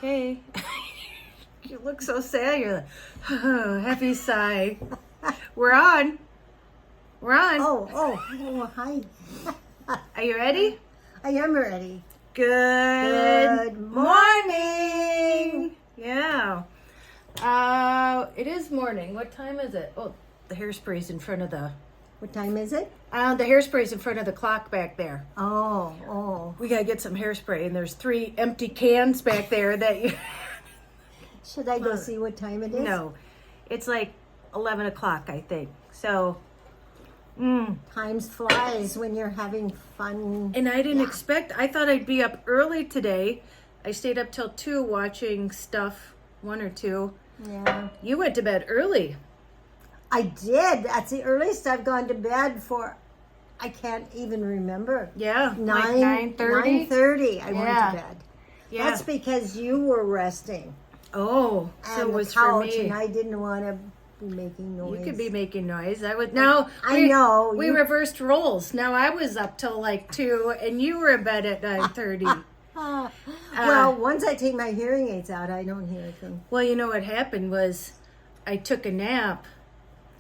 Okay. You look so sad. You're like, oh, heavy sigh. We're on. We're on. Oh, hi. Are you ready? I am ready. Good morning. Yeah. It is morning. What time is it? Oh, the hairspray's in front of the... What time is it? The hairspray's in front of the clock back there. Oh. We gotta get some hairspray, and there's 3 empty cans back there that you... Should I go see what time it is? No. It's like 11 o'clock, I think. So... Time flies when you're having fun. And I didn't expect, I thought I'd be up early today. I stayed up till 2 watching stuff, 1 or 2. Yeah. You went to bed early. I did. That's the earliest I've gone to bed for, I can't even remember. Yeah, like 9:30? 9:30 I went to bed. Yeah. That's because you were resting. Oh, so And it the was for couch, me. and I didn't want to be making noise. You could be making noise. I would now. I know. We reversed roles. Now I was up till like 2, and you were in bed at 9:30. Well, once I take my hearing aids out, I don't hear a thing. Well, you know what happened was, I took a nap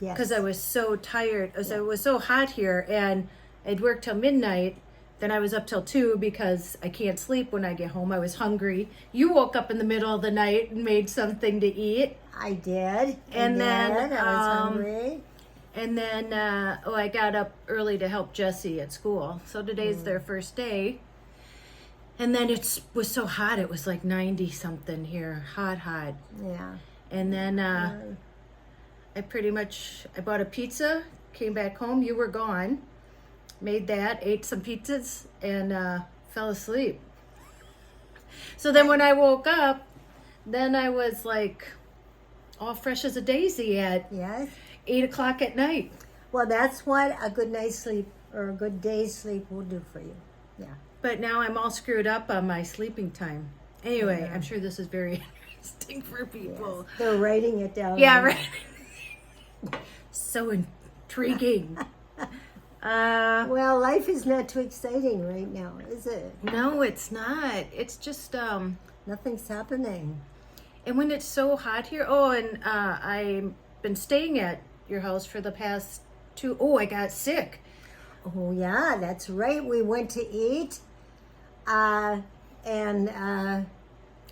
Yes. because I was so tired. It was so hot here, and I'd worked till midnight. Then I was up till 2 because I can't sleep when I get home. I was hungry. You woke up in the middle of the night and made something to eat. I did. And then, I was hungry. And then, I got up early to help Jesse at school. So today's their first day. And then it was so hot. It was like 90 something here. Hot. Yeah. And then I bought a pizza, came back home. You were gone. Made that, ate some pizzas, and fell asleep. So then when I woke up, then I was like all fresh as a daisy at Yes. 8 o'clock at night. Well, that's what a good night's sleep or a good day's sleep will do for you. Yeah. But now I'm all screwed up on my sleeping time. Anyway, I'm sure this is very interesting for people. Yes. They're writing it down. Yeah, right. So intriguing. Well, life is not too exciting right now, is it? No, it's not. It's just Nothing's happening. and when it's so hot here. Oh, and I've been staying at your house for the past 2. Oh, I got sick. Oh, yeah, that's right. We went to eat. And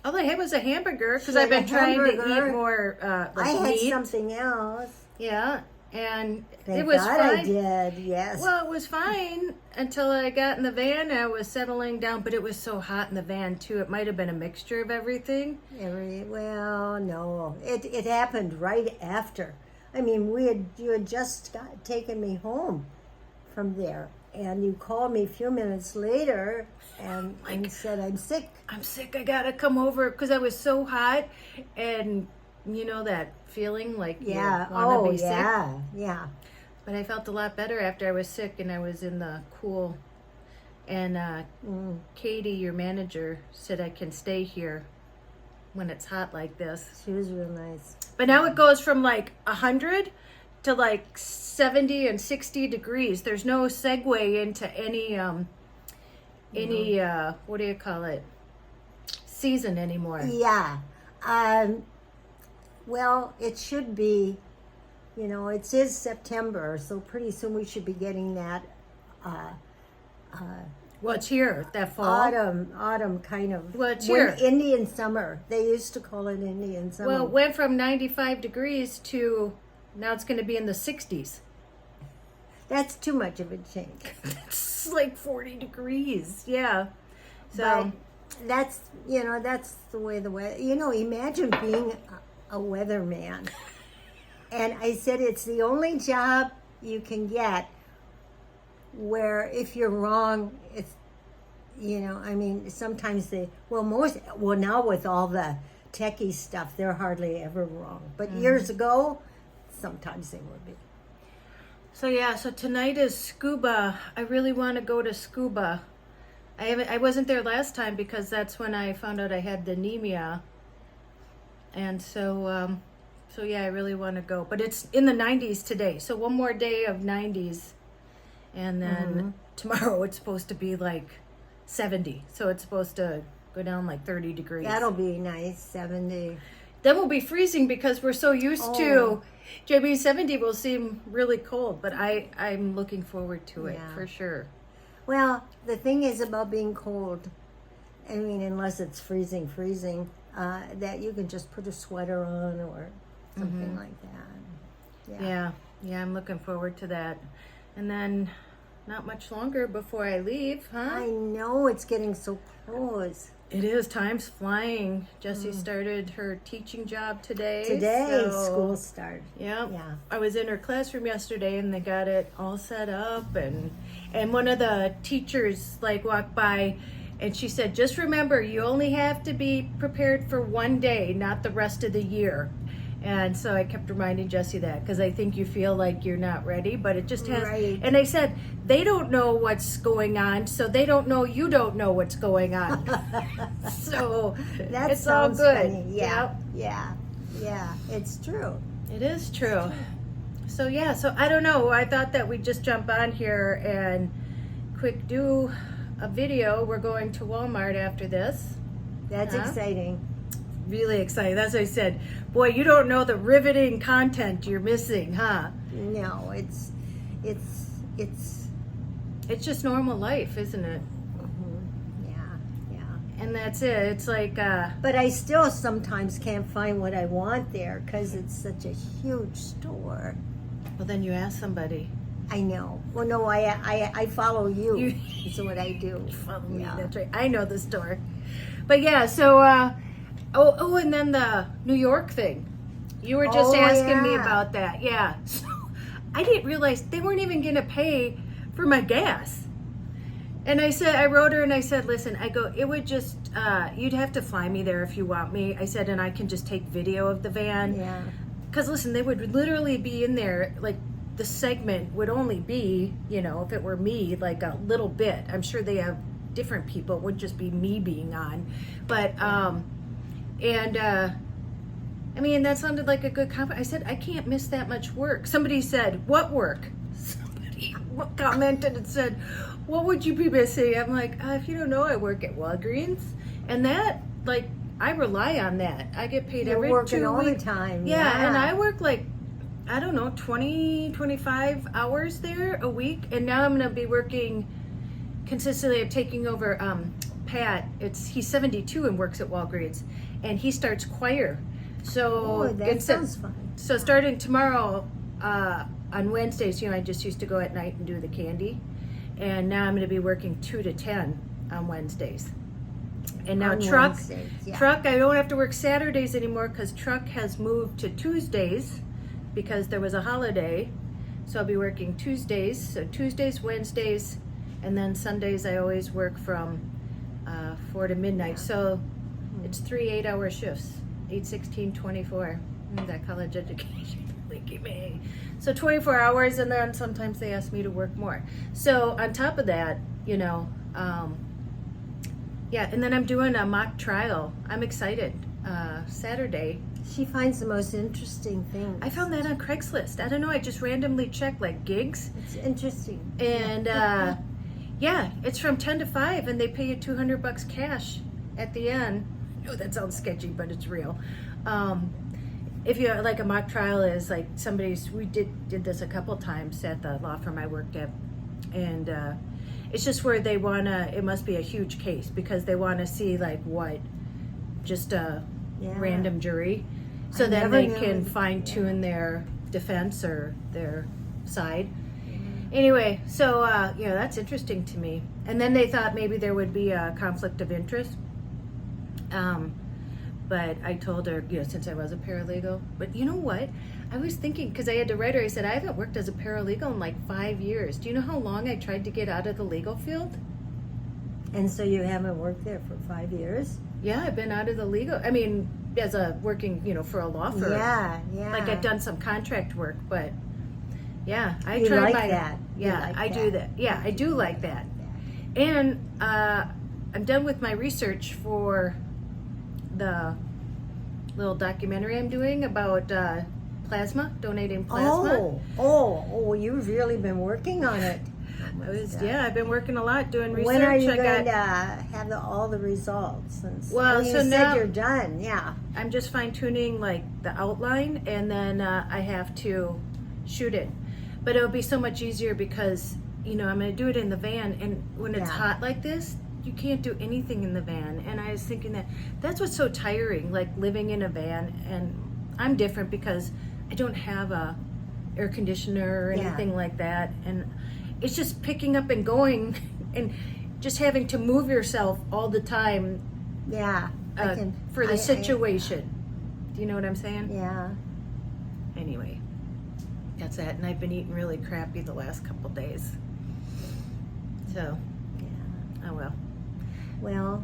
All I had was a hamburger because She I've had been a trying to hamburger. eat more I had meat. something else. Yeah, and Thank it was God fine. I did, yes. Well, it was fine until I got in the van. I was settling down, but it was so hot in the van too. It might have been a mixture of everything. No. It happened right after. I mean, you had just taken me home from there, and you called me a few minutes later and said, I'm sick. I'm sick. I gotta come over because I was so hot, and you know that feeling like Yeah. you wanna be sick. Yeah. But I felt a lot better after I was sick and I was in the cool. And Katie, your manager, said I can stay here when it's hot like this. She was real nice. But now it goes from like 100 to like 70 and 60 degrees. There's no segue into any what do you call it? Season anymore. Yeah. Well, it should be, it is September, so pretty soon we should be getting that Well, it's here, that fall. autumn kind of. Well, it's here. Indian summer. They used to call it Indian summer. Well, it went from 95 degrees to now it's going to be in the 60s. That's too much of a change. It's like 40 degrees. Yeah. So But that's the way the weather. Imagine being a weatherman. And I said it's the only job you can get where if you're wrong, it's sometimes now with all the techie stuff, they're hardly ever wrong. But years ago, sometimes they would be. So tonight is scuba. I really want to go to scuba. I wasn't there last time because that's when I found out I had the anemia. And so I really want to go. But it's in the 90s today. So one more day of 90s. And then tomorrow it's supposed to be like 70. So it's supposed to go down like 30 degrees. That'll be nice, 70. Then we'll be freezing because we're so used to Oh. JB 70 will seem really cold, but I'm looking forward to it Yeah. for sure. Well, the thing is about being cold, I mean, unless it's freezing, that you can just put a sweater on or something like that. Yeah, I'm looking forward to that. And then not much longer before I leave, huh? I know it's getting so close. It is. Time's flying. Jessie started her teaching job today. so- School starts. Yep. Yeah. I was in her classroom yesterday and they got it all set up and one of the teachers like walked by and she said, just remember you only have to be prepared for one day, not the rest of the year. And so I kept reminding Jessie that because I think you feel like you're not ready, but it just has. Right. And I said, they don't know what's going on, so they don't know you don't know what's going on. So That it's all sounds good. funny. Yeah, it's true. It is true. So yeah, so I don't know. I thought that we'd just jump on here and quick do a video. We're going to Walmart after this. That's Huh? exciting. Really excited. That's what I said. Boy, you don't know the riveting content you're missing, huh? No, it's It's just normal life, isn't it? yeah. And that's it. It's like, But I still sometimes can't find what I want there because it's such a huge store. well, then you ask somebody. I know. Well, no, I follow you. You- That's what I do. Follow me. Yeah. That's right. I know the store. But yeah, so, and then the New York thing. You were just Oh, asking me yeah. about that. Yeah. So I didn't realize they weren't even going to pay for my gas. And I wrote her and I said, listen, it would just, you'd have to fly me there if you want me. I said, and I can just take video of the van. Yeah. Because listen, they would literally be in there, like the segment would only be, if it were me, like a little bit. I'm sure they have different people. It wouldn't just be me being on. But, I mean, that sounded like a good compliment. I said, I can't miss that much work. Somebody said, what work? Somebody commented and said, what would you be missing? I'm like, if you don't know, I work at Walgreens. And that, like, I rely on that. I get paid You're every working 2 all the weeks. time. Yeah, and I work like, I don't know, 20, 25 hours there a week. And now I'm going to be working consistently. I'm taking over Pat. He's 72 and works at Walgreens. And he starts choir. So Oh, that sounds fun. So starting tomorrow on Wednesdays, I just used to go at night and do the candy. And now I'm going to be working 2 to 10 on Wednesdays. And now On truck, Wednesdays, yeah. I don't have to work Saturdays anymore because truck has moved to Tuesdays because there was a holiday. So I'll be working Tuesdays. So Tuesdays, Wednesdays, and then Sundays I always work from 4 to midnight. Yeah. So it's 3 8-hour shifts, 8, 16, 24. That college education. Like me. So 24 hours, and then sometimes they ask me to work more. So on top of that, and then I'm doing a mock trial. I'm excited. Saturday. She finds the most interesting things. I found that on Craigslist. I don't know. I just randomly checked like gigs, It's interesting. and it's from 10 to 5, and they pay you $200 cash at the end. No, that sounds sketchy, but it's real. If you like a mock trial is like we did this a couple times at the law firm I worked at, and it's just where they wanna. It must be a huge case because they want to see like what, just a random jury, so I then never they knew. can fine tune their defense or their side. Anyway, so that's interesting to me. And then they thought maybe there would be a conflict of interest. But I told her, since I was a paralegal. But you know what? I was thinking, because I had to write her, I said, I haven't worked as a paralegal in like 5 years. Do you know how long I tried to get out of the legal field? And so you haven't worked there for 5 years? Yeah, I've been out of the legal. I mean, as working, for a law firm. Yeah. Like I've done some contract work, but yeah, I You tried like that. You Yeah, like I do that. Yeah, I do like that. And I'm done with my research for the little documentary I'm doing about donating plasma. Oh, you've really been working on it. I've been working a lot doing research. When are you going to have all the results? Well, you so said now you're done. Yeah. I'm just fine tuning like the outline, and then I have to shoot it. But it'll be so much easier because I'm going to do it in the van, and when it's hot like this, you can't do anything in the van. And I was thinking that's what's so tiring, like living in a van. And I'm different because I don't have a air conditioner or anything like that, and it's just picking up and going and just having to move yourself all the time for the situation. Do you know what I'm saying? Yeah. Anyway, that's that. And I've been eating really crappy the last couple days, so oh well.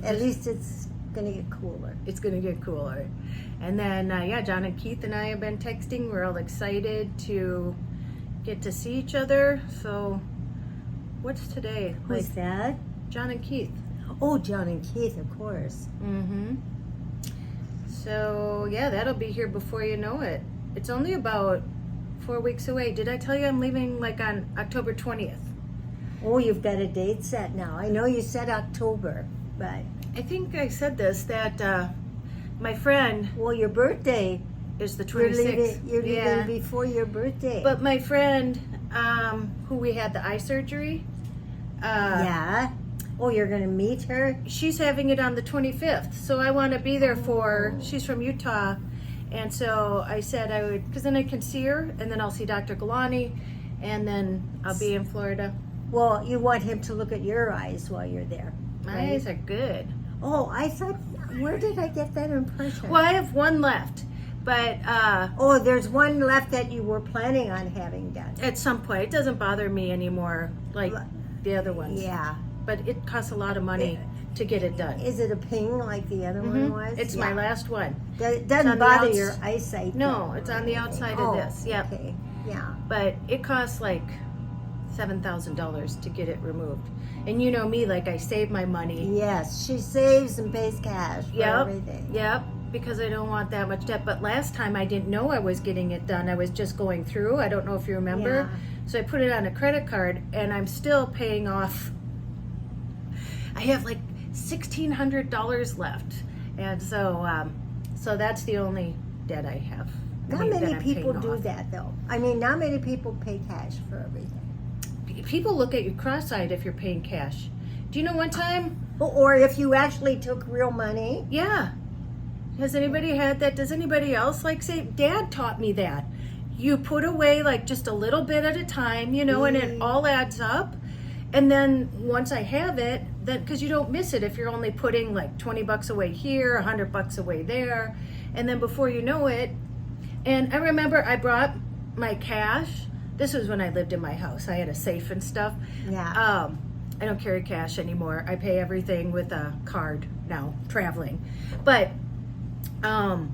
At least it's gonna get cooler. It's gonna get cooler. And then John and Keith and I have been texting. We're all excited to get to see each other. So what's today? Who's that? John and Keith. Oh, John and Keith, of course. So that'll be here before you know it. It's only about 4 weeks away. Did I tell you I'm leaving like on October 20th? Oh, you've got a date set now. I know you said October, but I think I said this, that my friend... Well, your birthday is the 26th. You're leaving before your birthday. But my friend, who we had the eye surgery... Oh, you're going to meet her? She's having it on the 25th. So I want to be there for... She's from Utah. And so I said I would... Because then I can see her, and then I'll see Dr. Galani, and then I'll be in Florida. Well, you want him to look at your eyes while you're there. My eyes are good. Oh, I thought... Where did I get that impression? Well, I have one left, but... there's one left that you were planning on having done. At some point. It doesn't bother me anymore, like the other ones. Yeah. But it costs a lot of money to get it done. Is it a ping like the other one was? It's my last one. It doesn't bother your eyesight? No, it's on the outside of this. Yep. Okay. Yeah. But it costs like $7,000 to get it removed. And you know me, like I save my money. Yes, she saves and pays cash for everything. Yep, because I don't want that much debt. But last time I didn't know I was getting it done. I was just going through. I don't know if you remember. Yeah. So I put it on a credit card, and I'm still paying off. I have like $1,600 left. And so that's the only debt I have. Not many people do that, though. I mean, not many people pay cash for everything. People look at you cross-eyed if you're paying cash. Do you know one time? Or if you actually took real money. Yeah. Has anybody had that? Does anybody else say, Dad taught me that. You put away like just a little bit at a time, and it all adds up. And then once I have it, then because you don't miss it if you're only putting like $20 away here, $100 away there. And then before you know it, and I remember I brought my cash. This was when I lived in my house. I had a safe and stuff. Yeah. I don't carry cash anymore. I pay everything with a card now, traveling. But I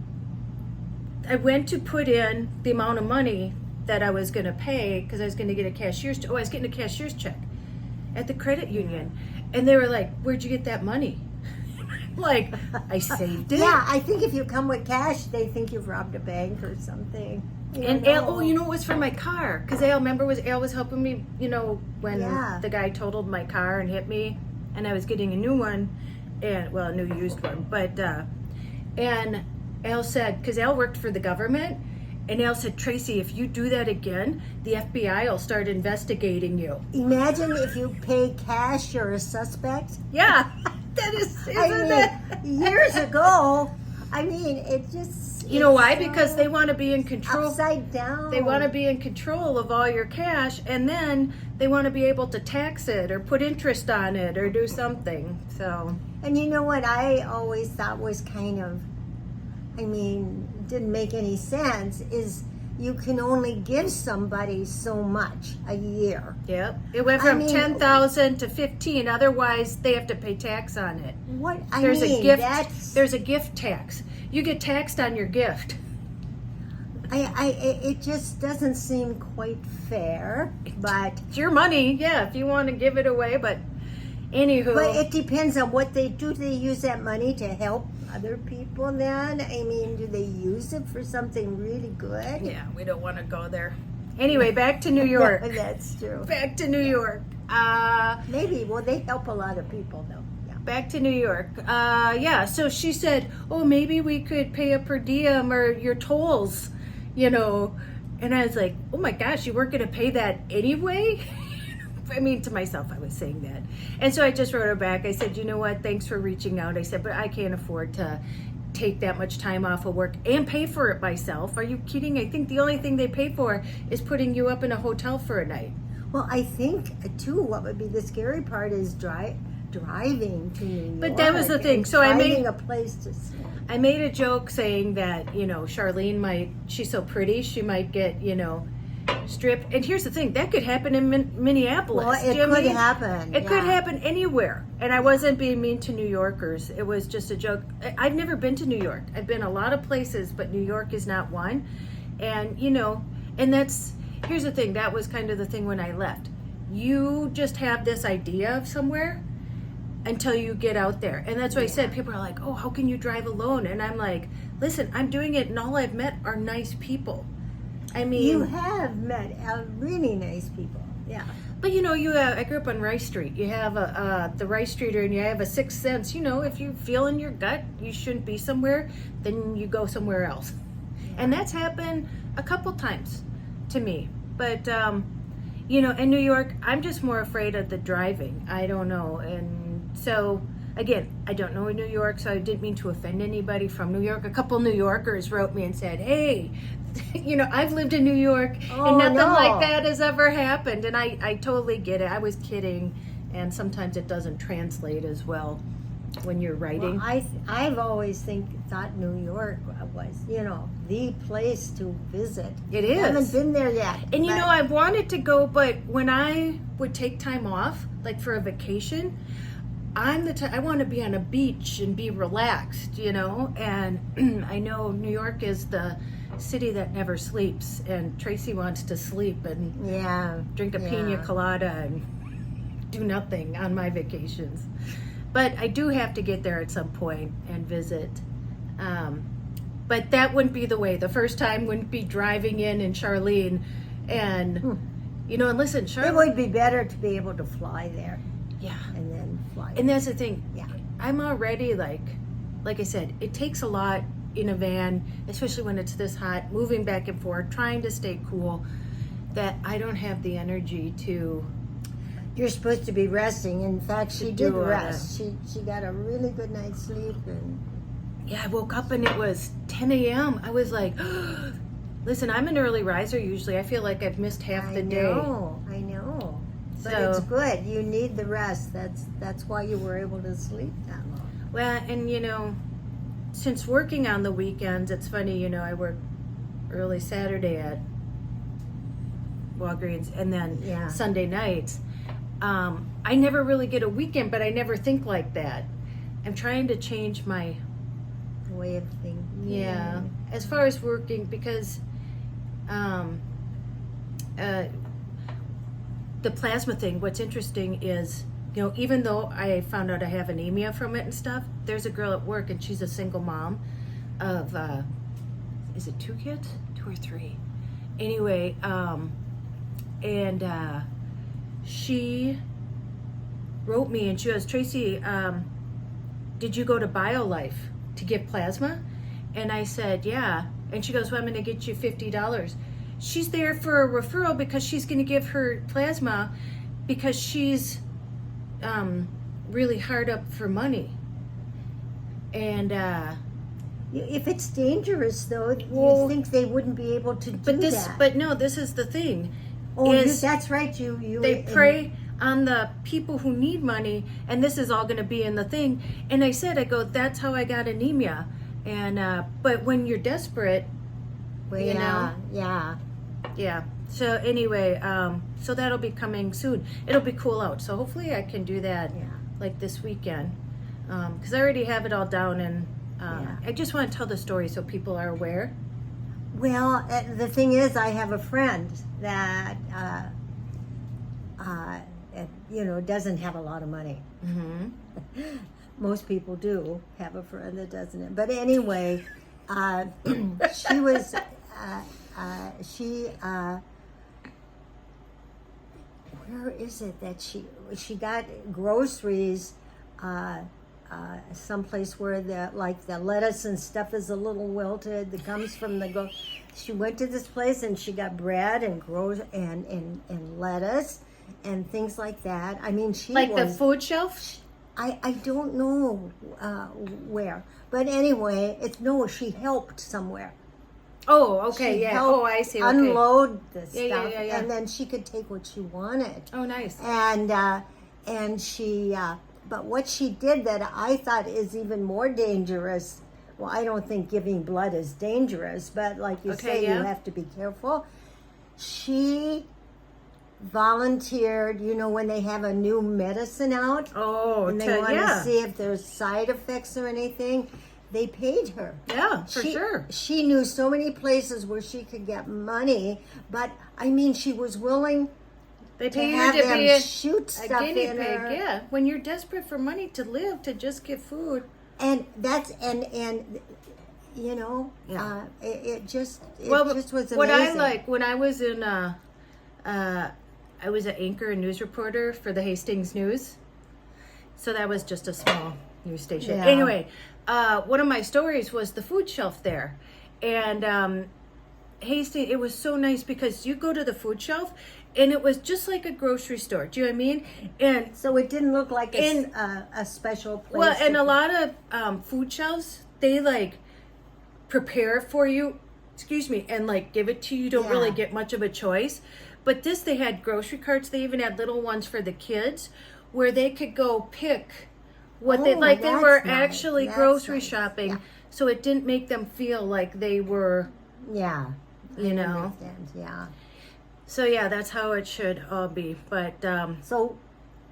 went to put in the amount of money that I was going to pay because I was going to get a cashier's check. I was getting a cashier's check at the credit union. And they were like, where'd you get that money? Like, I saved it. Yeah, I think if you come with cash, they think you've robbed a bank or something. And Al, it was for my car. Because Al was helping me, when the guy totaled my car and hit me. And I was getting a new one, a new used one. But, and Al said, because Al worked for the government, and Al said, Tracey, if you do that again, the FBI will start investigating you. Imagine if you pay cash, you're a suspect. Yeah, that is, years ago, it just... You know why? Because they want to be in control. Upside down. They want to be in control of all your cash, and then they want to be able to tax it or put interest on it or do something. So. And you know what I always thought was kind of, didn't make any sense, is you can only give somebody so much a year. Yep. It went from 10,000 to 15. Otherwise, they have to pay tax on it. What? There's a gift. There's a gift tax. You get taxed on your gift. It just doesn't seem quite fair, but it's your money. Yeah, if you want to give it away, but anywho. But it depends on what they do. Do they use that money to help other people then? Do they use it for something really good? Yeah, we don't want to go there. Anyway, back to New York. That's true. Back to New York. Maybe. Well, they help a lot of people, though. Yeah. Back to New York. Yeah, so she said, oh, maybe we could pay a per diem or your tolls, you know. And I was like, oh my gosh, you weren't going to pay that anyway? I mean, to myself, I was saying that. And so I just wrote her back. I said, you know what, thanks for reaching out. I said, but I can't afford to take that much time off of work and pay for it myself. Are you kidding? I think the only thing they pay for is putting you up in a hotel for a night. Well, I think, too, what would be the scary part is driving to New York. But that was the thing. So finding a place to stay. I made a joke saying that, you know, Charlene she's so pretty, she might get, you know, stripped. And here's the thing, that could happen in Minneapolis. Well, it could happen. It could happen anywhere. And I wasn't being mean to New Yorkers. It was just a joke. I've never been to New York. I've been a lot of places, but New York is not one. And, you know, and here's the thing, that was kind of the thing when I left. You just have this idea of somewhere until you get out there. And that's what I said. People are like, oh, how can you drive alone? And I'm like, listen, I'm doing it and all I've met are nice people. I mean, you have met really nice people. Yeah. But you know, I grew up on Rice Street. You have the Rice Streeter and you have a sixth sense. You know, if you feel in your gut you shouldn't be somewhere, then you go somewhere else. And that's happened a couple times to me. But, you know, in New York, I'm just more afraid of the driving. I don't know. And so, again, I don't know in New York, so I didn't mean to offend anybody from New York. A couple New Yorkers wrote me and said, hey, you know, I've lived in New York and nothing like that has ever happened. And I totally get it. I was kidding. And sometimes it doesn't translate as well when you're writing. Well, I've always thought New York was, you know, the place to visit. It is. I haven't been there yet. And you know, I wanted to go, but when I would take time off, like for a vacation, I want to be on a beach and be relaxed, you know. And I know New York is the city that never sleeps, and Tracey wants to sleep and drink a pina colada and do nothing on my vacations. But I do have to get there at some point and visit. But that wouldn't be the way. The first time wouldn't be driving in Charlene and, you know, and listen, Charlene. It would be better to be able to fly there. Yeah. And then fly. And that's the thing. Yeah. I'm already like I said, it takes a lot in a van, especially when it's this hot, moving back and forth, trying to stay cool, that I don't have the energy to. You're supposed to be resting. In fact, she did rest. She got a really good night's sleep. And yeah, I woke up and it was 10 a.m. I was like, listen, I'm an early riser usually. I feel like I've missed half the day. I know. But it's good. You need the rest. That's why you were able to sleep that long. Well, and you know, since working on the weekends, it's funny, you know, I work early Saturday at Walgreens and then Sunday nights. I never really get a weekend, but I never think like that. I'm trying to change my way of thinking. Yeah, as far as working, because the plasma thing, what's interesting is, you know, even though I found out I have anemia from it and stuff, there's a girl at work and she's a single mom of, is it 2 kids? 2 or 3? Anyway, she wrote me and she goes, Tracey, did you go to BioLife to give plasma? And I said, yeah. And she goes, well, I'm going to get you $50. She's there for a referral because she's going to give her plasma because she's really hard up for money. And if it's dangerous, though, you think they wouldn't be able to do that. But no, this is the thing. Oh, that's right. They prey on the people who need money, and this is all going to be in the thing. And I go, that's how I got anemia. And but when you're desperate, you know. Yeah. So anyway, so that'll be coming soon. It'll be cool out. So hopefully I can do that like this weekend. Because I already have it all down, and I just want to tell the story so people are aware. Well, the thing is, I have a friend that, doesn't have a lot of money. Mm-hmm. Most people do have a friend that doesn't. But anyway, she was, where is it that she got groceries someplace where the lettuce and stuff is a little wilted that comes from the she went to this place and she got bread and and lettuce and things like that. I mean, she Like was, the food shelf? I don't know where, but anyway, she helped somewhere. Oh, okay, She yeah. helped Oh, I see. Okay. unload the stuff, Yeah. and then she could take what she wanted. Oh, nice. And she, but what she did that I thought is even more dangerous. Well, I don't think giving blood is dangerous, but like you say, you have to be careful. She volunteered, when they have a new medicine out, and they want to see if there's side effects or anything. They paid her. Yeah, for sure. She knew so many places where she could get money, but I mean, she was willing They to pay you have to them be shoot a stuff guinea in pig. her. Yeah, when you're desperate for money to live, to just get food. And that's and it just was amazing. What I like when I was in I was an anchor and news reporter for the Hastings News, so that was just a small news station. Yeah. Anyway, one of my stories was the food shelf there, and Hastings. It was so nice because you go to the food shelf, and it was just like a grocery store. Do you know what I mean? And so it didn't look like a special place. well, and a lot of food shelves, they like prepare it for you, and like give it to you. You don't really get much of a choice. But they had grocery carts. They even had little ones for the kids where they could go pick what they like. They were actually grocery shopping. Yeah. So it didn't make them feel like they were, Yeah. So yeah, that's how it should all be. But so,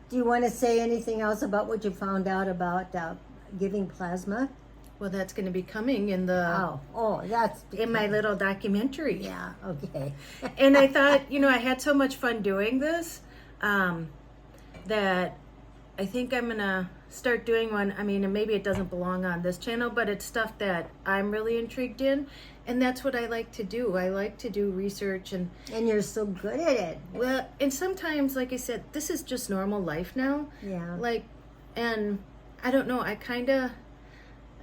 do you want to say anything else about what you found out about giving plasma? Well, that's going to be coming in the in my little documentary. Yeah. Okay. And I thought, I had so much fun doing this that I think I'm gonna start doing one. I mean, and maybe it doesn't belong on this channel, but it's stuff that I'm really intrigued in. And that's what I like to do. I like to do research and you're so good at it. Well, and sometimes, like I said, this is just normal life now. Yeah. Like, and I don't know,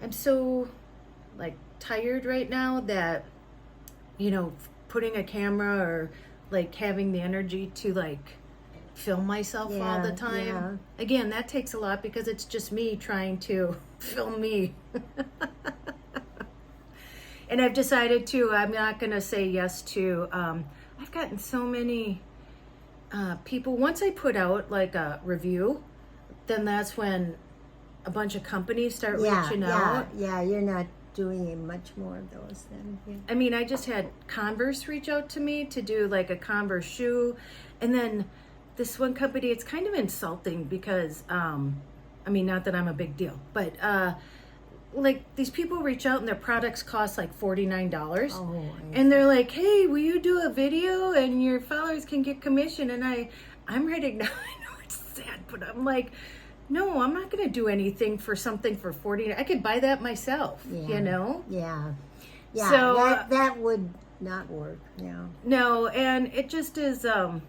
I'm so like tired right now that, putting a camera or like having the energy to like film myself all the time. Yeah. Again, that takes a lot because it's just me trying to film me. And I've decided I'm not going to say yes to, I've gotten so many people. Once I put out like a review, then that's when a bunch of companies start reaching out. Yeah, you're not doing much more of those then. Yeah. I mean, I just had Converse reach out to me to do like a Converse shoe. And then this one company, it's kind of insulting because, I mean, not that I'm a big deal, but like these people reach out and their products cost like $49. Oh, and they're like, hey, will you do a video and your followers can get commission? And I'm ready now. I know it's sad, but I'm like, no, I'm not going to do anything for something for $40. I could buy that myself, Yeah. Yeah, so, that would not work, No, and it just is, like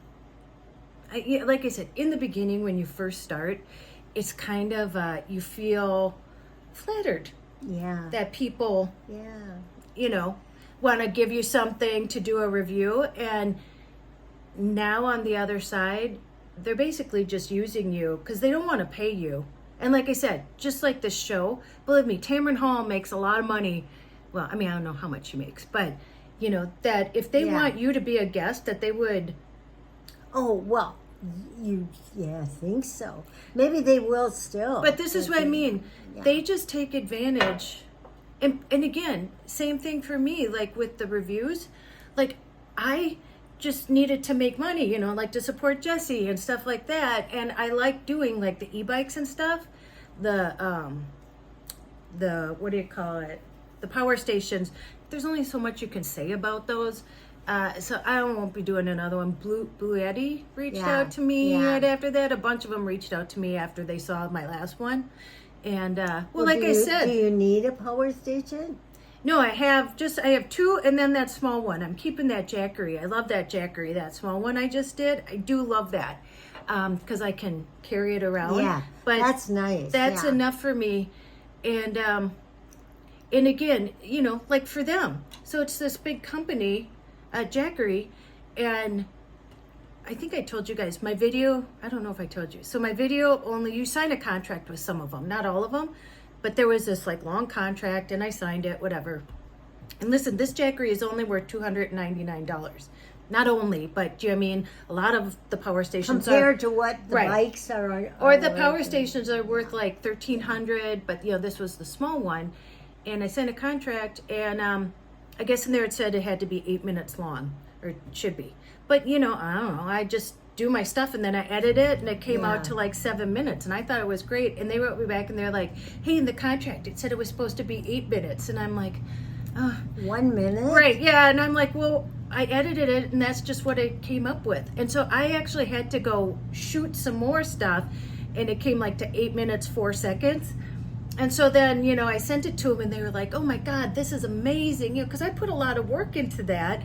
I said, in the beginning when you first start, it's kind of, you feel flattered. Yeah. That people, want to give you something to do a review. And now on the other side, they're basically just using you because they don't want to pay you. And like I said, just like this show, believe me, Tamron Hall makes a lot of money. Well, I mean, I don't know how much she makes, but that if they want you to be a guest, that they would. Oh, well, I think so. Maybe they will still. But this is what I mean. Yeah. They just take advantage. And again, same thing for me, like with the reviews. Like, I just needed to make money, like to support Jesse and stuff like that. And I like doing like the e-bikes and stuff, the what do you call it? The power stations. There's only so much you can say about those. So I won't be doing another one. Blue Eddie reached out to me right after that. A bunch of them reached out to me after they saw my last one. And, well, like I said. Do you need a power station? No, I have two, and then that small one. I'm keeping that Jackery. I love that Jackery, that small one I just did. I do love that because I can carry it around. Yeah, but that's nice. That's yeah. enough for me, and again, you know, like for them. So it's this big company, Jackery, and I think I told you guys my video. I don't know if I told you. So my video only you sign a contract with some of them, not all of them. But there was this like long contract and I signed it, whatever. And listen, this Jackery is only worth $299. Not only, but do you know what I mean? A lot of the power stations compared to what the bikes are. Or the power stations are worth like $1,300, but you know, this was the small one. And I signed a contract and I guess in there it said it had to be 8 minutes long, or it should be. But you know, I don't know. I just do my stuff and then I edit it and it came out to like 7 minutes and I thought it was great. And they wrote me back and they're like, hey, in the contract it said it was supposed to be 8 minutes. And I'm like, 1 minute? Right, yeah. And I'm like, well, I edited it and that's just what it came up with. And so I actually had to go shoot some more stuff and it came like to 8 minutes, 4 seconds. And so then, you know, I sent it to them and they were like, oh my God, this is amazing. You know, because I put a lot of work into that.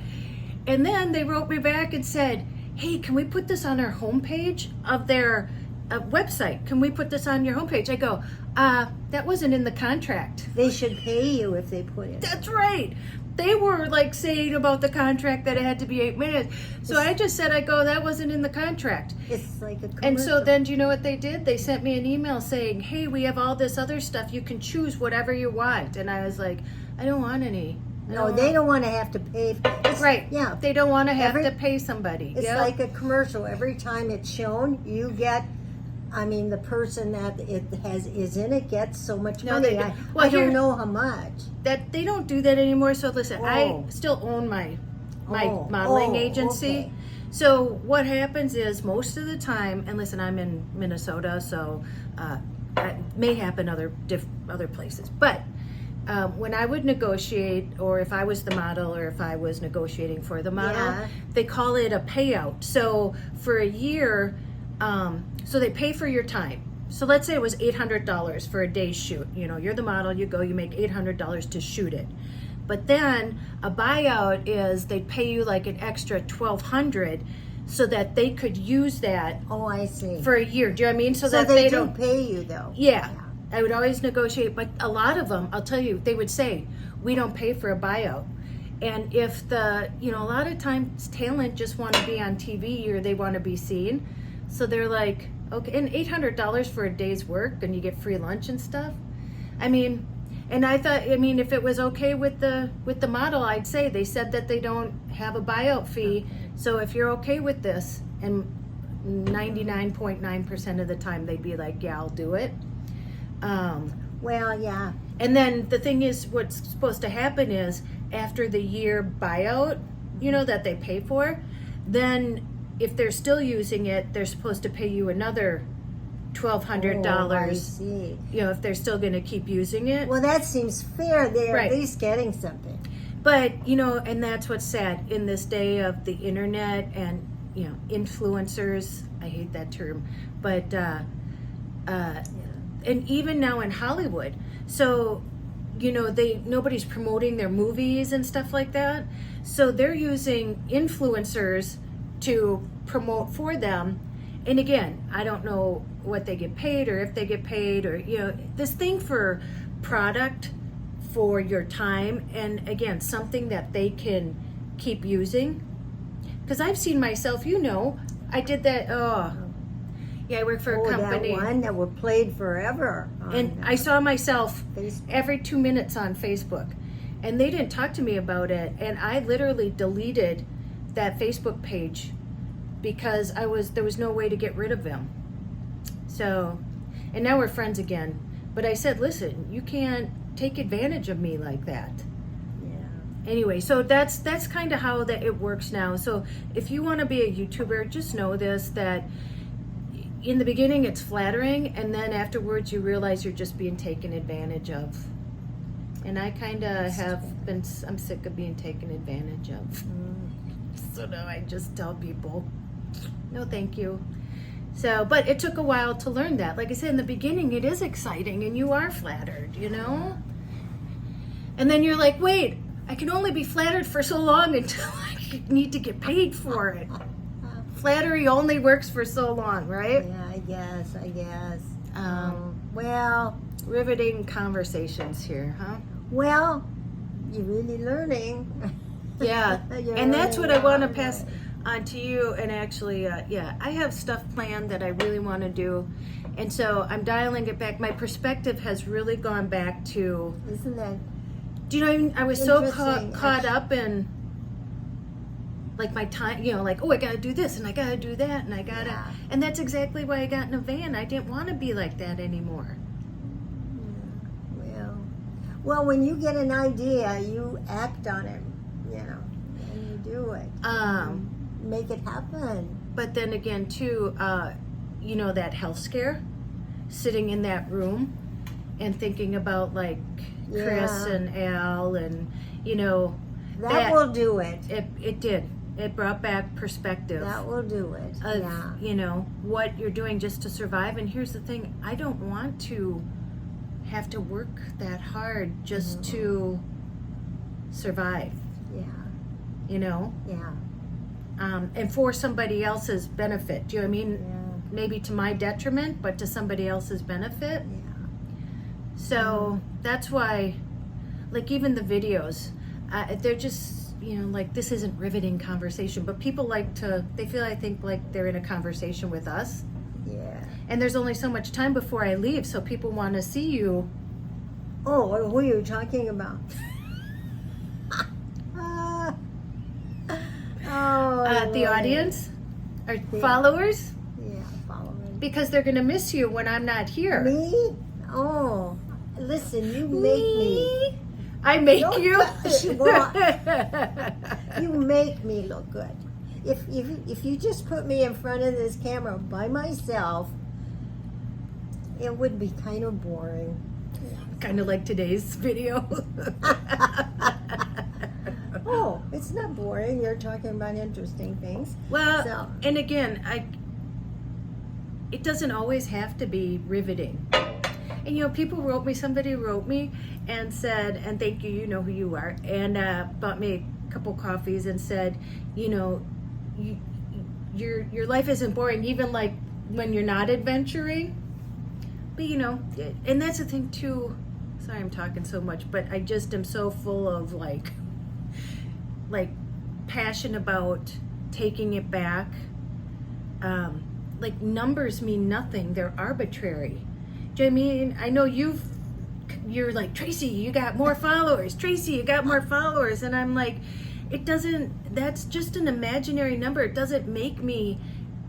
And then they wrote me back and said, hey, can we put this on our homepage of their website? Can we put this on your homepage? I go, that wasn't in the contract. They should pay you if they put it. That's right. They were like saying about the contract that it had to be 8 minutes. So I just said, I go, that wasn't in the contract. It's like a commercial. And so then, do you know what they did? They sent me an email saying, hey, we have all this other stuff. You can choose whatever you want. And I was like, I don't want any. No, they don't want to have to pay. Right. Yeah. They don't want to have to pay somebody. It's like a commercial. Every time it's shown, you get, I mean, the person that is in it gets so much money. I don't know how much. That they don't do that anymore. So listen, I still own my modeling agency. Okay. So what happens is most of the time, and listen, I'm in Minnesota, so that may happen other places, but when I would negotiate, or if I was the model, or if I was negotiating for the model, they call it a payout. So for a year, so they pay for your time. So let's say it was $800 for a day's shoot. You know, you're the model, you go, you make $800 to shoot it. But then a buyout is they pay you like an extra $1,200 so that they could use that. Oh, I see. For a year. Do you know what I mean? So that they don't pay you though. Yeah. I would always negotiate, but a lot of them, I'll tell you, they would say, we don't pay for a buyout. And if a lot of times talent just want to be on TV or they want to be seen. So they're like, okay, and $800 for a day's work and you get free lunch and stuff. I mean, and I thought, if it was okay with the model, I'd say they said that they don't have a buyout fee. So if you're okay with this, and 99.9% of the time they'd be like, yeah, I'll do it. Well, yeah. And then the thing is, what's supposed to happen is after the year buyout, that they pay for, then if they're still using it, they're supposed to pay you another $1,200. I see. If they're still going to keep using it. Well, that seems fair. They're at least getting something. But and that's what's sad in this day of the internet and influencers. I hate that term, but and even now in Hollywood. So, nobody's promoting their movies and stuff like that. So they're using influencers to promote for them. And again, I don't know what they get paid or if they get paid or, this thing for product for your time. And again, something that they can keep using. Because I've seen myself, I did that. I work for a company. That one that were played forever. And I saw myself Facebook. Every 2 minutes on Facebook. And they didn't talk to me about it. And I literally deleted that Facebook page because there was no way to get rid of them. So, and now we're friends again. But I said, listen, you can't take advantage of me like that. Yeah. Anyway, so that's kind of how that it works now. So if you want to be a YouTuber, just know this, that in the beginning it's flattering, and then afterwards you realize you're just being taken advantage of. And I kind of I'm sick of being taken advantage of. So now I just tell people, no thank you. So, but it took a while to learn that. Like I said, in the beginning it is exciting and you are flattered, And then you're like, wait, I can only be flattered for so long until I need to get paid for it. Flattery only works for so long, right? Yeah, I guess. Well, riveting conversations here, huh? Well, you're really learning. Yeah, You're and that's what learning I want to the pass hard way. on to you. And actually, I have stuff planned that I really want to do. And so I'm dialing it back. My perspective has really gone back to, Isn't that do you know, what I mean? I was so Interesting, caught up in like my time, you know, like, oh, I got to do this and I got to do that and I got to, Yeah. and that's exactly why I got in a van. I didn't want to be like that anymore. well, when you get an idea, you act on it, you know, and you do it. Make it happen. But then again, too, you know, that health scare, sitting in that room and thinking about like Chris Yeah. and Al and, you know, That will do it. It did. It brought back perspective That will do it. of, Yeah. you know, what you're doing just to survive. And here's the thing, I don't want to have to work that hard just to survive, Yeah. you know? Yeah. And for somebody else's benefit. Do you know what I mean? Yeah. Maybe to my detriment, but to somebody else's benefit. Yeah. So that's why, like, even the videos, they're just, you know, like, this isn't riveting conversation, but people like to, they feel, I think, like they're in a conversation with us. Yeah. And there's only so much time before I leave, so people want to see you. Oh, who are you talking about? The audience, or followers, Yeah, following. because they're going to miss you when I'm not here. Me? Oh, listen, you make me. I make Don't you. touch You make me look good. If you just put me in front of this camera by myself, it would be kind of boring. Kind of like today's video. Oh, it's not boring. You're talking about interesting things. Well, So- and again, it doesn't always have to be riveting. And, you know, somebody wrote me and said, and thank you, you know who you are, and bought me a couple coffees and said, you know, your life isn't boring, even like when you're not adventuring. But, you know, and that's the thing too. Sorry, I'm talking so much, but I just am so full of like passion about taking it back. Like, numbers mean nothing; they're arbitrary. Do you know what I mean? I know you're like, Tracey, you got more followers. Tracey, you got more followers, and I'm like, it doesn't. That's just an imaginary number. It doesn't make me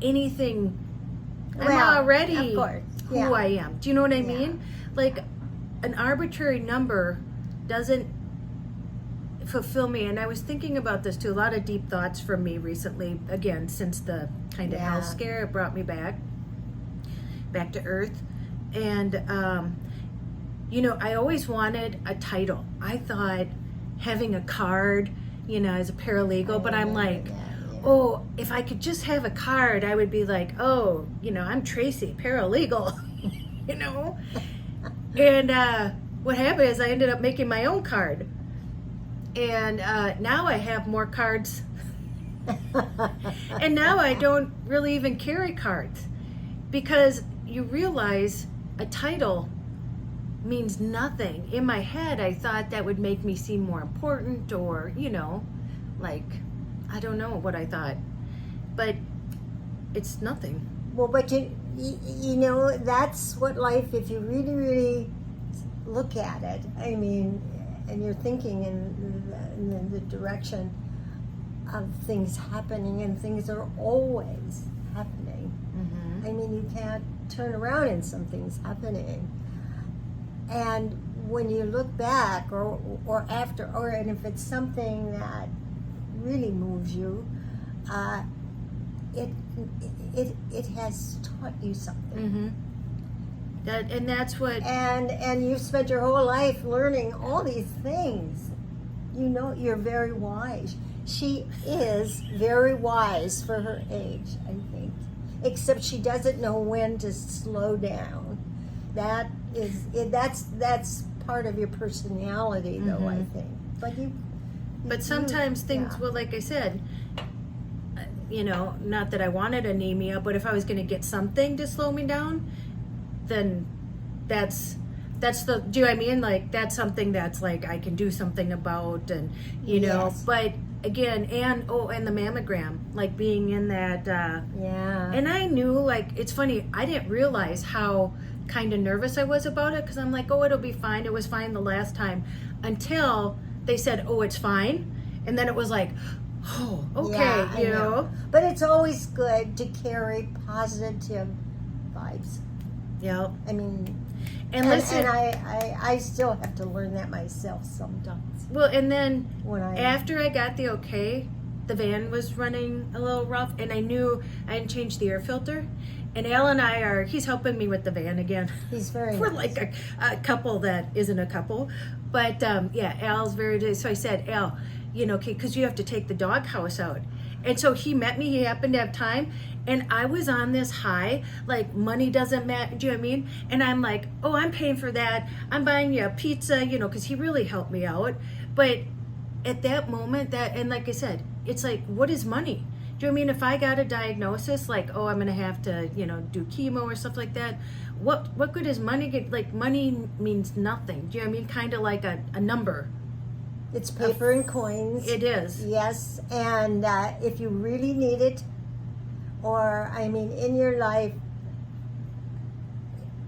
anything. I'm Well, already of course. who Yeah. I am. Do you know what I Yeah. mean? Like, an arbitrary number doesn't fulfill me. And I was thinking about this too. A lot of deep thoughts from me recently. Again, since the kind of health Yeah. scare, it brought me back to earth. And you know, I always wanted a title. I thought having a card, you know, as a paralegal. But I'm like, oh, if I could just have a card, I would be like, oh, you know, I'm Tracey, paralegal, you know? And what happened is I ended up making my own card. And now I have more cards. And now I don't really even carry cards. Because you realize a title means nothing. In my head, I thought that would make me seem more important, or, you know, like, I don't know what I thought, but it's nothing. Well, but you know, that's what life, if you really, really look at it, I mean, and you're thinking in the direction of things happening, and things are always happening. Mm-hmm. I mean, you can't turn around and something's happening. And when you look back, or after, and if it's something that really moves you, it has taught you something. Mm-hmm. That's what. And you've spent your whole life learning all these things. You know, you're very wise. She is very wise for her age, I think. Except she doesn't know when to slow down. That's part of your personality, though, I think. But sometimes things, yeah. well, like I said, you know, not that I wanted anemia, but if I was going to get something to slow me down, then that's the, do you know what I mean? Like, that's something that's like I can do something about, and you know, Yes. but again, and the mammogram, like being in that, Yeah. and I knew, like, it's funny, I didn't realize how kind of nervous I was about it, because I'm like, oh, it'll be fine. It was fine the last time, until they said, oh, it's fine. And then it was like, oh, okay, Yeah, you I know? But it's always good to carry positive vibes. Yeah. I mean, And listen, I still have to learn that myself sometimes. well, and then When after I got the okay, the van was running a little rough, and I knew I hadn't changed the air filter. And Al and I he's helping me with the van again. He's very We're nice. like a couple that isn't a couple. But yeah, Al's very, so I said, Al, you know, because you have to take the doghouse out. And so he met me, he happened to have time. And I was on this high, like money doesn't matter, do you know what I mean? And I'm like, oh, I'm paying for that. I'm buying you a pizza, you know, because he really helped me out. But at that moment, and like I said, it's like, what is money? Do you know what I mean? If I got a diagnosis, like, oh, I'm going to have to, you know, do chemo or stuff like that, what good is money? Like, money means nothing. Do you know what I mean? Kind of like a number. It's paper and coins. It is. Yes, and if you really need it, or I mean, in your life,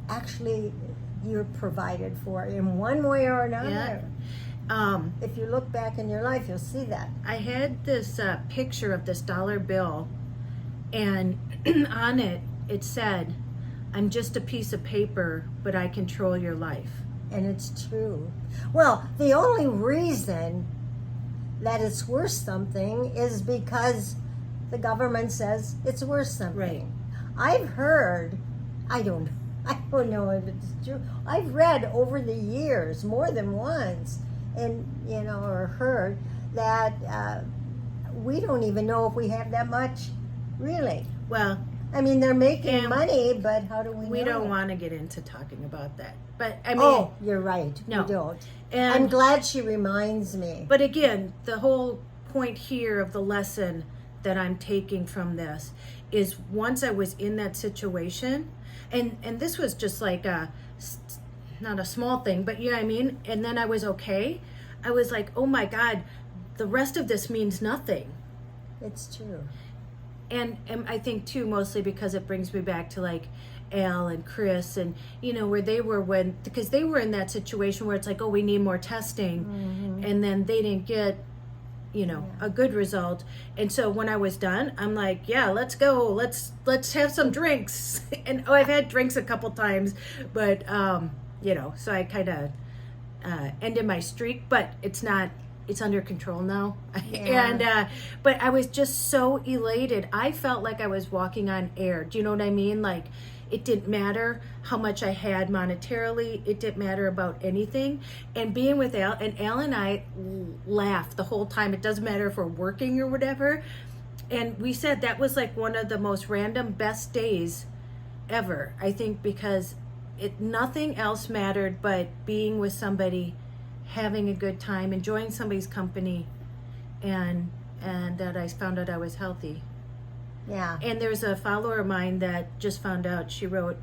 actually, you're provided for in one way or another. Yeah. If you look back in your life, you'll see that. I had this picture of this dollar bill, and on it, it said, I'm just a piece of paper, but I control your life. And it's true. Well, the only reason that it's worth something is because the government says it's worth something. Right. I've heard, I don't know if it's true. I've read over the years more than once, and you know, or heard that we don't even know if we have that much, really. Well, I mean, they're making And money, but how do we know? we don't want to get into talking about that. But I mean, Oh, you're right. No. We don't. and I'm glad she reminds me. but again, the whole point here of the lesson that I'm taking from this is, once I was in that situation, and this was just like not a small thing, but you know what I mean? And then I was okay. I was like, oh my God, the rest of this means nothing. It's true. And I think too, mostly because it brings me back to like Al and Chris, and you know, where they were because they were in that situation where it's like, oh, we need more testing, and then they didn't get, you know, a good result. And so when I was done, I'm like, yeah, let's go, let's have some drinks. And I've had drinks a couple times, but you know, so I kind of ended my streak, but it's under control now. Yeah. And but I was just so elated. I felt like I was walking on air. Do you know what I mean? Like, it didn't matter how much I had monetarily. It didn't matter about anything. And being with Al, and Al and I laughed the whole time. It doesn't matter if we're working or whatever. And we said that was like one of the most random best days ever, I think, because nothing else mattered but being with somebody, having a good time, enjoying somebody's company, and that I found out I was healthy. Yeah. And there's a follower of mine that just found out. She wrote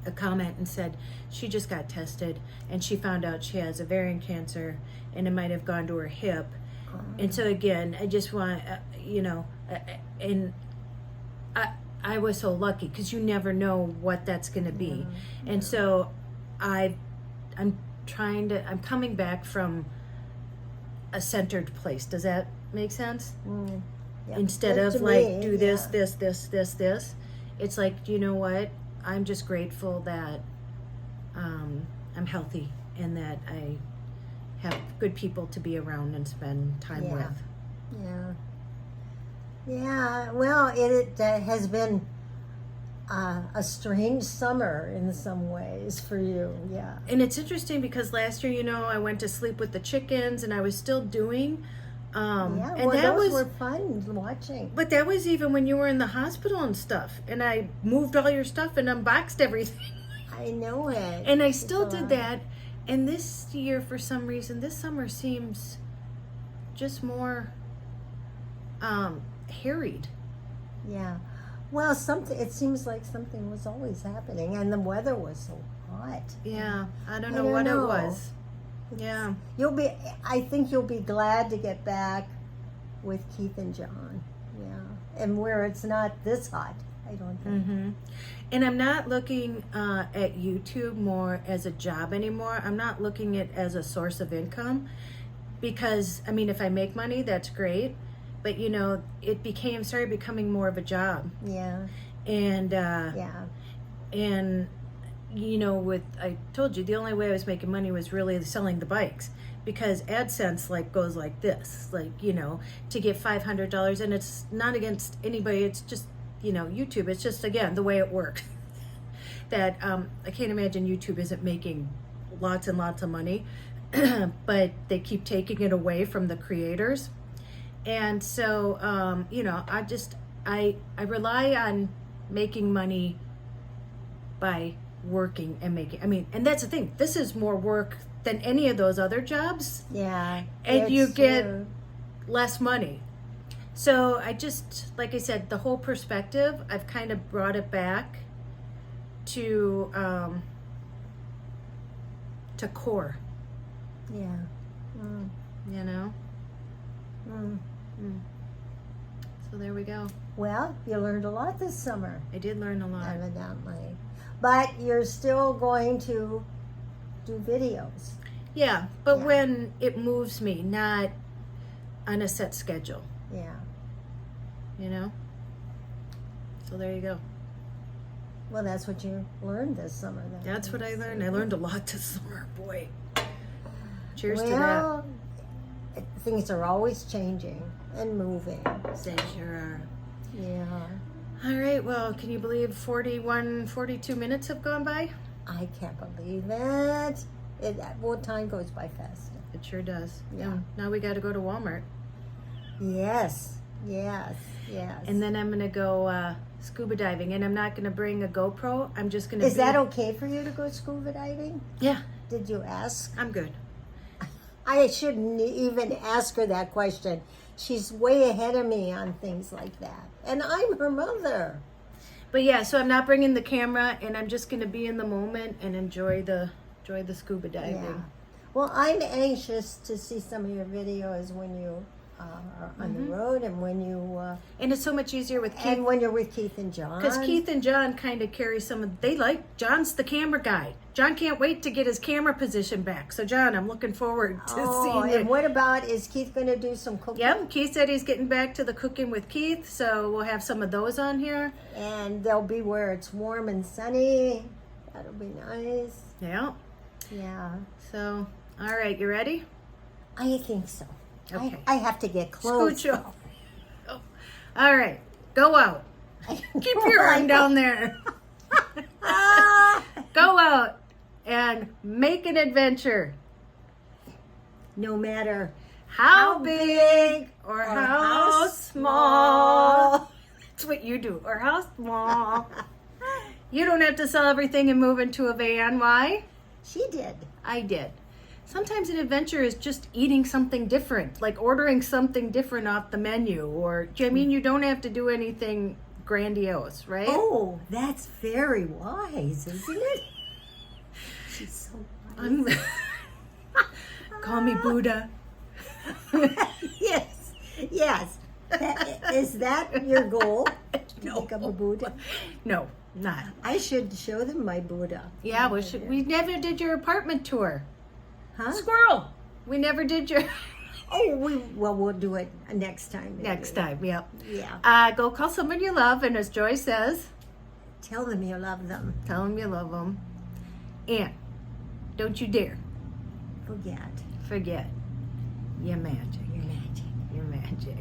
a comment and said she just got tested and she found out she has ovarian cancer, and it might have gone to her hip. And so again, I just want, you know, and I was so lucky, because you never know what that's going to be. And so I'm coming back from a centered place. Does that make sense? Yeah. Instead Well, of to like, me, do this, yeah. this. It's like, you know what? I'm just grateful that I'm healthy, and that I have good people to be around and spend time Yeah. with. Yeah. Yeah. Well, it has been a strange summer in some ways for you. Yeah. And it's interesting because last year, you know, I went to sleep with the chickens, and I was still doing. Yeah. And Well, that those was were fun watching. But that was even when you were in the hospital and stuff, and I moved all your stuff and unboxed everything. I know it. And I It's still a did lot. that, And this year, for some reason, this summer seems just more harried. Yeah. Well, it seems like something was always happening, and the weather was so hot. Yeah, I don't know what it was. Yeah. I think you'll be glad to get back with Keith and John. Yeah. And where it's not this hot, I don't think. Mm-hmm. And I'm not looking at YouTube more as a job anymore. I'm not looking at it as a source of income, because, I mean, if I make money, that's great. But, you know, it started becoming more of a job. Yeah. And, Yeah. and, you know, I told you, the only way I was making money was really selling the bikes, because AdSense goes like this, you know, to get $500, and it's not against anybody. It's just, you know, YouTube. It's just, again, the way it works. That I can't imagine YouTube isn't making lots and lots of money, but they keep taking it away from the creators. And so, you know, I rely on making money by working and making. I mean, and that's the thing. This is more work than any of those other jobs. Yeah. And you get less money. So I just, like I said, the whole perspective, I've kind of brought it back to core. Yeah. Mm. You know? Mm. Mm. So there we go. Well, you learned a lot this summer, I did learn a lot. evidently. But you're still going to do videos. Yeah, but Yeah. when it moves me, not on a set schedule, Yeah. you know? So there you go. Well, that's what you learned this summer then. That's what I learned. I learned a lot this summer, boy. Cheers to Well, things are always changing and moving. that. They sure are. Yeah. All right, well, can you believe 42 minutes have gone by? I can't believe it. Well, time goes by fast. It sure does. Yeah. Now we got to go to Walmart. Yes. Yes. Yes. And then I'm going to go scuba diving. And I'm not going to bring a GoPro. I'm just going to Is that okay for you to go scuba diving? Yeah, Did you ask? I'm good. I shouldn't even ask her that question. She's way ahead of me on things like that. And I'm her mother. But yeah, so I'm not bringing the camera, and I'm just going to be in the moment and enjoy the scuba diving. Yeah. Well, I'm anxious to see some of your videos when you are on the road and when you And it's so much easier with Keith, and when you're with Keith and John. because Keith and John kind of carry some of. John's the camera guy. John can't wait to get his camera position back. So John, I'm looking forward to seeing and it. what about, is Keith going to do some cooking? Yep, Keith said he's getting back to the cooking with Keith, so we'll have some of those on here. And they'll be where it's warm and sunny. That'll be nice. Yeah. Yeah. So, all right, you ready? I think so. Okay. I have to get close. Scooch up. Oh. All right, go out. Keep your arm down there. Go out and make an adventure. No matter How big or how small. That's what you do. Or how small. You don't have to sell everything and move into a van. Why? She did. I did. Sometimes an adventure is just eating something different, like ordering something different off the menu. Or, I mean, you don't have to do anything grandiose, right? Oh, that's very wise, isn't it? She's so wise. Call me Buddha. Yes, yes. Is that your goal? To No. become a Buddha? No, not. I should show them my Buddha. Yeah, we never did your apartment tour. Huh? Squirrel. We never did your... Oh, we'll do it next time. maybe. Next time, yep. Yeah. Go call someone you love, and as Joy says, Tell them you love them. tell them you love them. And don't you dare forget your magic. Your magic. Your magic.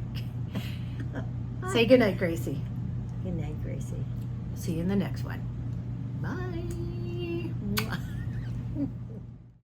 Say goodnight, Gracie. Good night, Gracie. See you in the next one. Bye.